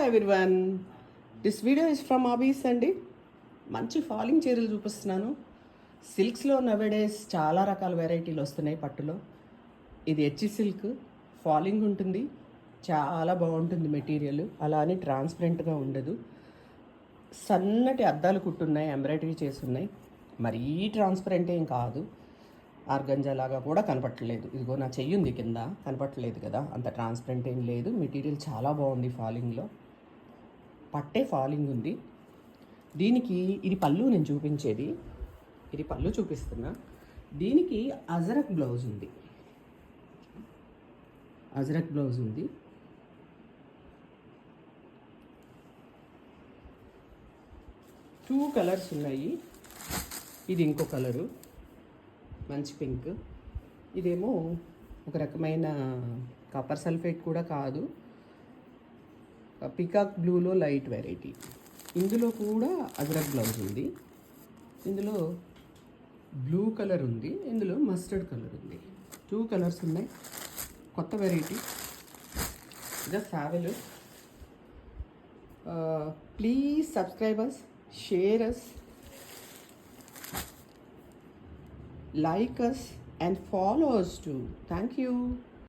Everyone, this video is from ఆబీస్ అండి. మంచి ఫాలింగ్ చీరలు చూపిస్తున్నాను. సిల్క్స్లో నవేడేస్ చాలా రకాల వెరైటీలు వస్తున్నాయి పట్టులో. ఇది హెచ్ సిల్క్, ఫాలింగ్ ఉంటుంది, చాలా బాగుంటుంది మెటీరియల్. అలా అని ట్రాన్స్పరెంట్గా ఉండదు. సన్నటి అద్దాలు కుట్టున్నాయి, ఎంబ్రాయిడరీ చేసి ఉన్నాయి. మరీ ట్రాన్స్పరెంట్ ఏం కాదు. ఆర్గంజా లాగా కూడా కనపట్టలేదు. ఇదిగో నా చెయ్యి ఉంది కింద, కనపట్టలేదు కదా, అంత ట్రాన్స్పరెంట్ ఏం లేదు. మెటీరియల్ చాలా బాగుంది. ఫాలింగ్లో పట్టే ఫాలింగ్ ఉంది. దీనికి ఇది పళ్ళు, నేను చూపించేది ఇది పళ్ళు చూపిస్తున్నా. దీనికి అజరక్ బ్లౌజ్ ఉంది. అజరక్ బ్లౌజ్ ఉంది. టూ కలర్స్ ఉన్నాయి. ఇది ఇంకో కలరు, మంచి పింక్. ఇదేమో ఒక రకమైన కాపర్ సల్ఫేట్ కూడా కాదు, పికాక్ బ్లూలో లైట్ వెరైటీ. ఇందులో కూడా అజరక్ బ్లౌజ్ ఉంది. ఇందులో బ్లూ కలర్ ఉంది, ఇందులో మస్టర్డ్ కలర్ ఉంది. టూ కలర్స్ ఉన్నాయి. కొత్త variety, just have a look. Please subscribe us, share us, like us and follow us too. Thank you.